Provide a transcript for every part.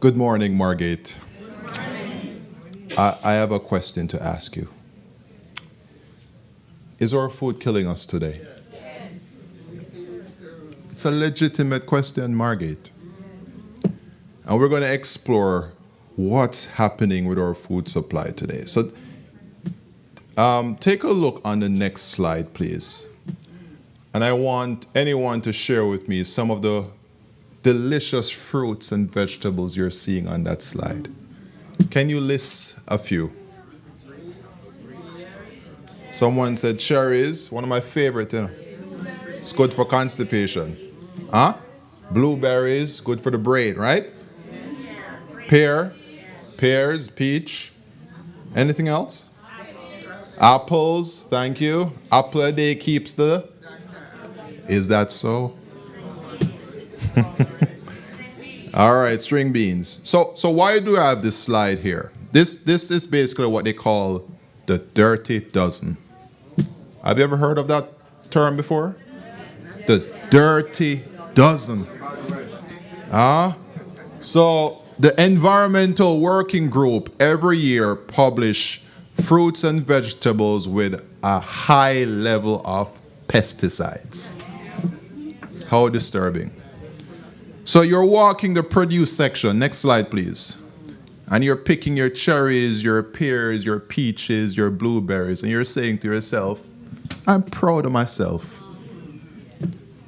Good morning, Margate. I have a question to ask you. Is our food killing us today? It's a legitimate question, Margate. And we're going to explore what's happening with our food supply today. So take a look on the next slide, please. And I want anyone to share with me some of the delicious fruits and vegetables you're seeing on that slide. Can you list a few? Someone said cherries, one of my favorite. It's good for constipation. Huh? Blueberries, good for the brain, right? Pears, peach. Anything else? Apples, thank you. Apple a day keeps the... Is that so? All right, string beans. So why do I have this slide here? This is basically what they call the dirty dozen. Have you ever heard of that term before? The dirty dozen. So the Environmental Working Group every year publish fruits and vegetables with a high level of pesticides. How disturbing. So you're walking the produce section. Next slide, please. And you're picking your cherries, your pears, your peaches, your blueberries, and you're saying to yourself, I'm proud of myself.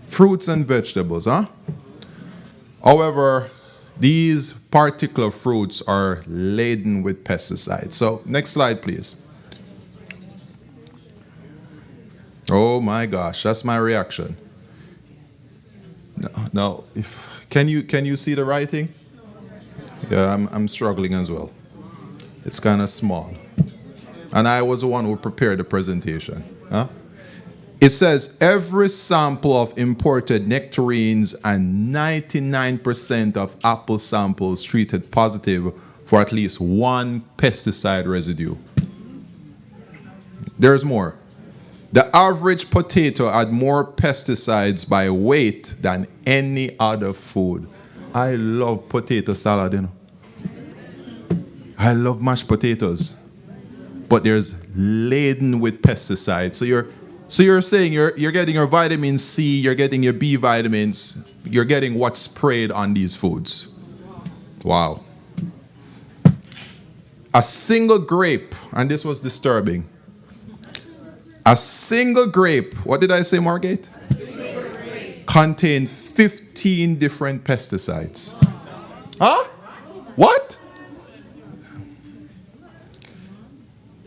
Fruits and vegetables, huh? However, these particular fruits are laden with pesticides. So next slide, please. Oh my gosh, that's my reaction. No, can you see the writing? Yeah, I'm struggling as well. It's kind of small. And I was the one who prepared the presentation. Huh? It says every sample of imported nectarines and 99% of apple samples treated positive for at least one pesticide residue. There's more. The average potato had more pesticides by weight than any other food. I love potato salad, you know. I love mashed potatoes. But there's laden with pesticides. So you're saying you're getting your vitamin C, you're getting your B vitamins, you're getting what's sprayed on these foods. Wow. A single grape, and this was disturbing. A single grape, what did I say, Margate? Contained 15 different pesticides. Huh? What?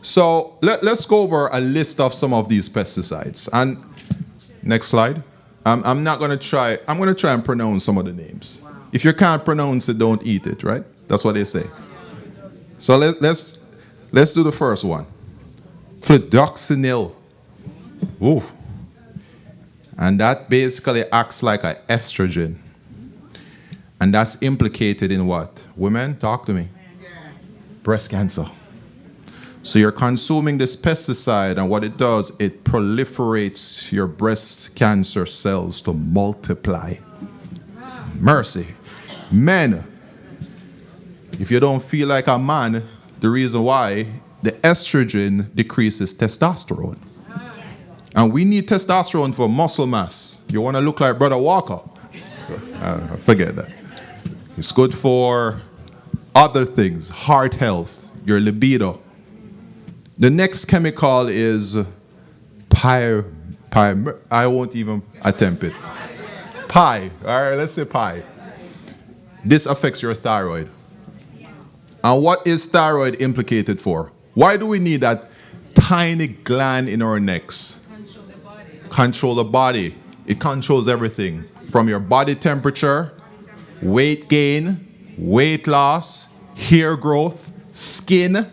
So let's go over a list of some of these pesticides. And next slide. I'm going to try and pronounce some of the names. If you can't pronounce it, don't eat it, right? That's what they say. So let's do the first one. Fludoxonil. Ooh. And that basically acts like an estrogen. And that's implicated in what? Women, talk to me. Breast cancer. So you're consuming this pesticide, and what it does, it proliferates your breast cancer cells to multiply. Mercy. Men, if you don't feel like a man, the reason why, the estrogen decreases testosterone. And we need testosterone for muscle mass. You want to look like Brother Walker? Forget that. It's good for other things, heart health, your libido. The next chemical is I won't even attempt it. All right, let's say pi. This affects your thyroid. And what is thyroid implicated for? Why do we need that tiny gland in our necks? Control the body. It controls everything from your body temperature, weight gain, weight loss, hair growth, skin,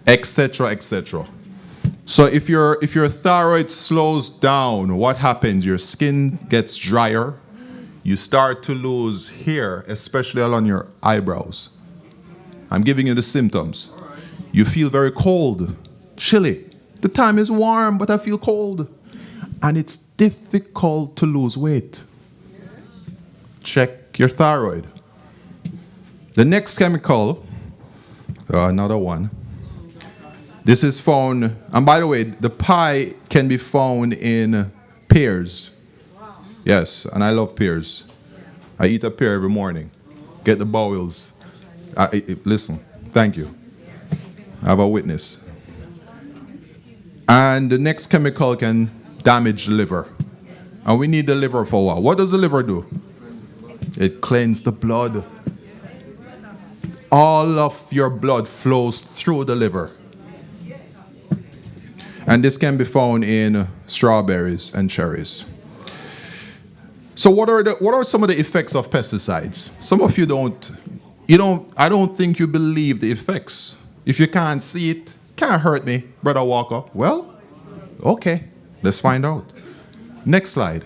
etc., etc. So if your thyroid slows down, what happens? Your skin gets drier. You start to lose hair, especially along your eyebrows. I'm giving you the symptoms. You feel very cold, chilly. The time is warm, but I feel cold. And it's difficult to lose weight. Check your thyroid. The next chemical, another one. This is found, and by the way, the pie can be found in pears. Yes, and I love pears. I eat a pear every morning. Get the bowels. Listen, thank you. I have a witness. And the next chemical can damage the liver. And we need the liver for what? What does the liver do? It cleanses the blood. All of your blood flows through the liver. And this can be found in strawberries and cherries. So what are some of the effects of pesticides? Some of you I don't think you believe the effects. If you can't see it, can't hurt me, Brother Walker. Well, okay, let's find out. Next slide.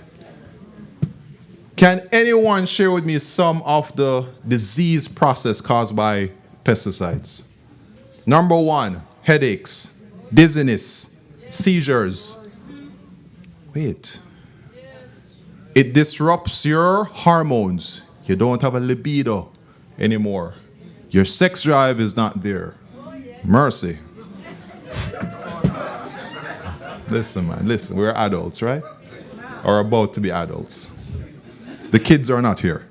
Can anyone share with me some of the disease process caused by pesticides? Number 1, headaches, dizziness, seizures. Wait. It disrupts your hormones. You don't have a libido anymore. Your sex drive is not there. Mercy. Listen, man, listen. We're adults, right? Or about to be adults. The kids are not here.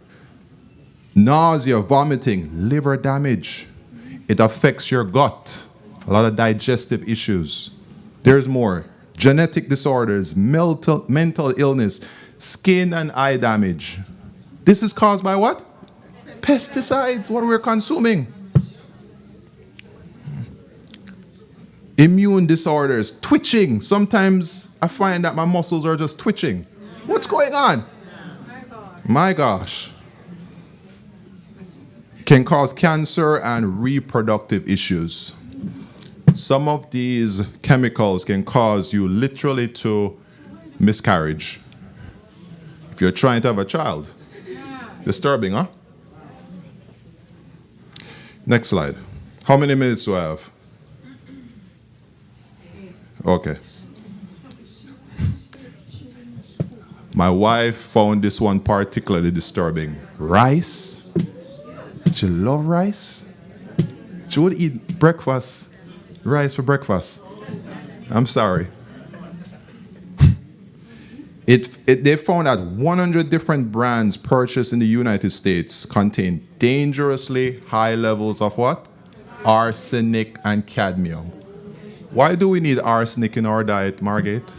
Nausea, vomiting, liver damage. It affects your gut. A lot of digestive issues. There's more. Genetic disorders, mental illness, skin and eye damage. This is caused by what? Pesticides, what we're consuming. Immune disorders, twitching. Sometimes I find that my muscles are just twitching. What's going on? My gosh. Can cause cancer and reproductive issues. Some of these chemicals can cause you literally to miscarriage. If you're trying to have a child. Disturbing, huh? Next slide. How many minutes do I have? Okay. My wife found this one particularly disturbing. Rice. She love rice. She would eat rice for breakfast. I'm sorry. They found that 100 different brands purchased in the United States contain dangerously high levels of what? Arsenic and cadmium. Why do we need arsenic in our diet, Margate?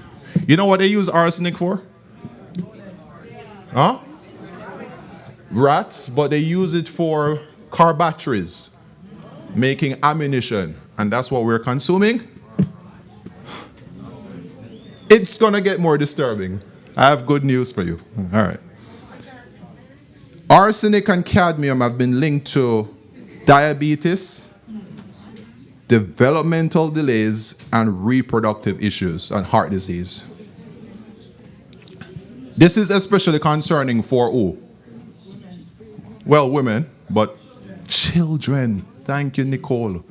You know what they use arsenic for? Huh? Rats, but they use it for car batteries, making ammunition, and that's what we're consuming. It's gonna get more disturbing. I have good news for you. All right. Arsenic and cadmium have been linked to diabetes, developmental delays, and reproductive issues and heart disease. This is especially concerning for who? Well, women, but children. Thank you, Nicole.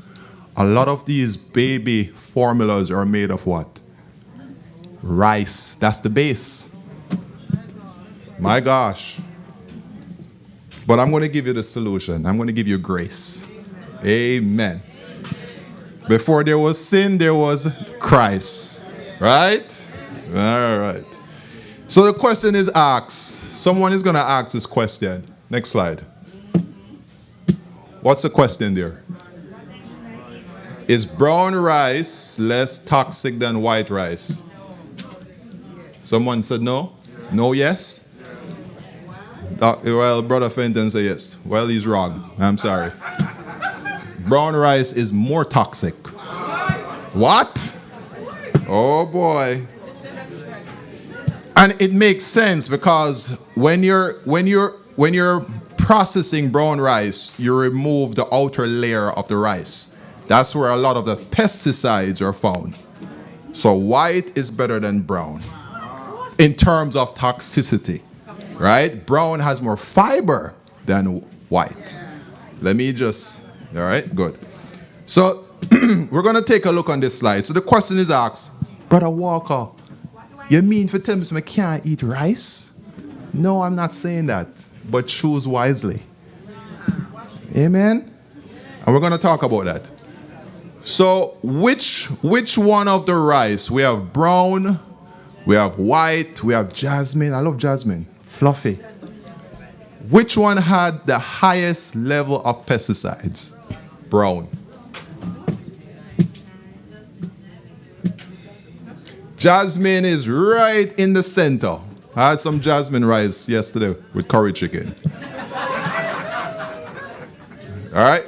A lot of these baby formulas are made of what? Rice. That's the base. My gosh. But I'm going to give you the solution. I'm going to give you grace. Amen. Before there was sin, there was Christ. Right? All right. So the question is asked. Someone is going to ask this question. Next slide. What's the question there? Is brown rice less toxic than white rice? Someone said no? No, yes? Well, Brother Fenton said yes. Well, he's wrong. I'm sorry. Brown rice is more toxic. What? Oh boy. And it makes sense because when you're processing brown rice, you remove the outer layer of the rice. That's where a lot of the pesticides are found. So white is better than brown in terms of toxicity, right? Brown has more fiber than white. Let me just, all right, good. So we're going to take a look on this slide. So the question is asked, Brother Walker, you mean for tell me I can't eat rice? No, I'm not saying that, but choose wisely. Amen? And we're going to talk about that. So which one of the rice? We have brown, we have white, we have jasmine. I love jasmine. Fluffy. Which one had the highest level of pesticides? Brown. Jasmine is right in the center. I had some jasmine rice yesterday with curry chicken. All right?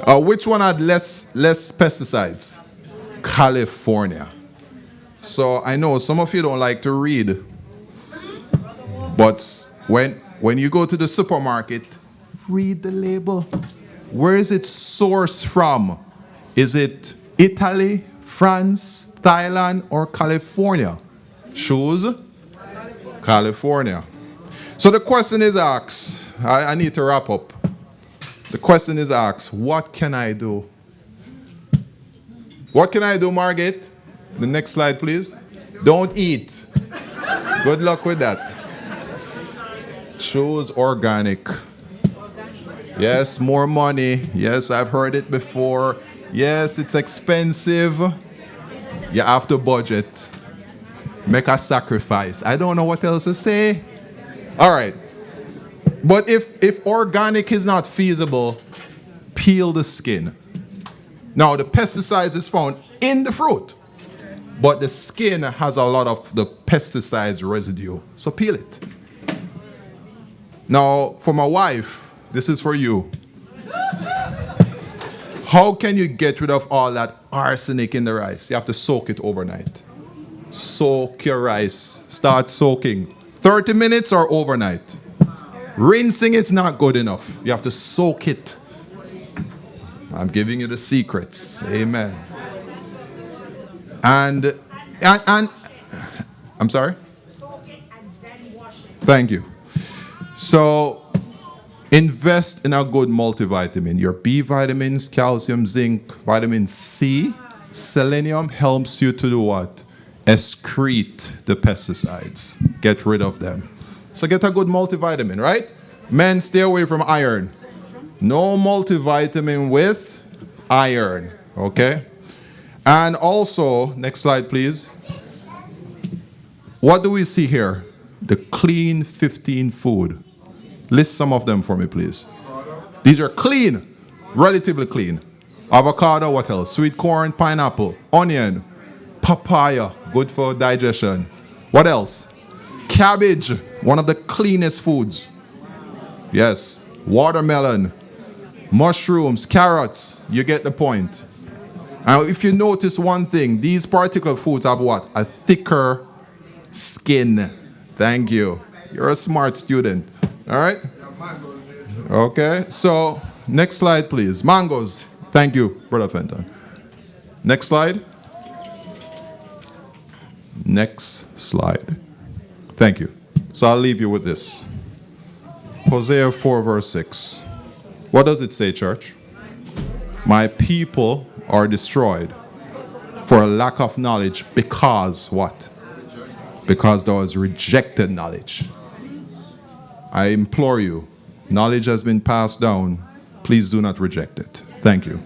Which one had less pesticides? California. So I know some of you don't like to read, but when you go to the supermarket, read the label. Where is it sourced from? Is it Italy, France, Thailand, or California? Choose California. So the question is asked. I need to wrap up. The question is asked, what can I do? What can I do, Margaret? The next slide, please. Don't eat. Good luck with that. Choose organic. Yes, more money. Yes, I've heard it before. Yes, it's expensive. You have to budget. Make a sacrifice. I don't know what else to say. All right. But if organic is not feasible, peel the skin. Now, the pesticides is found in the fruit, but the skin has a lot of the pesticides residue. So peel it. Now, for my wife, this is for you. How can you get rid of all that arsenic in the rice? You have to soak it overnight. Soak your rice. Start soaking. 30 minutes or overnight. Rinsing it's not good enough. You have to soak it. I'm giving you the secrets. Amen. And I'm sorry? Thank you. So invest in a good multivitamin. Your B vitamins, calcium, zinc, vitamin C, selenium helps you to do what? Excrete the pesticides. Get rid of them. So get a good multivitamin, right? Men, stay away from iron. No multivitamin with iron, okay? And also, next slide, please. What do we see here? The clean 15 food. List some of them for me, please. These are clean, relatively clean. Avocado, what else? Sweet corn, pineapple, onion, papaya, good for digestion. What else? Cabbage, one of the cleanest foods. Yes. Watermelon, mushrooms, carrots. You get the point. And if you notice one thing, these particular foods have what? A thicker skin. Thank you. You're a smart student. All right? Okay. So, next slide, please. Mangoes. Thank you, Brother Fenton. Next slide. Next slide. Thank you. So I'll leave you with this. Hosea 4 verse 6. What does it say, church? My people are destroyed for a lack of knowledge because what? Because there was rejected knowledge. I implore you, knowledge has been passed down. Please do not reject it. Thank you.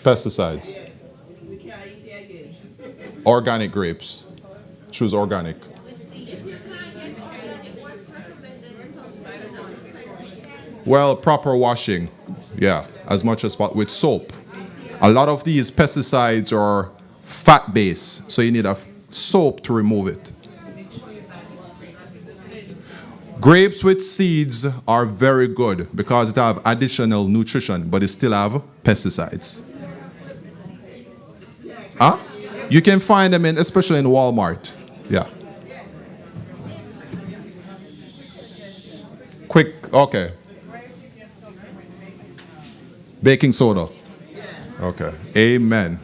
Pesticides. Organic grapes. Choose organic. Well, proper washing. Yeah, as much as possible with soap. A lot of these pesticides are fat-based, so you need a soap to remove it. Grapes with seeds are very good because it have additional nutrition, but it still have pesticides. Huh? You can find them especially in Walmart. Yeah. Quick, okay. Baking soda. Okay. Amen.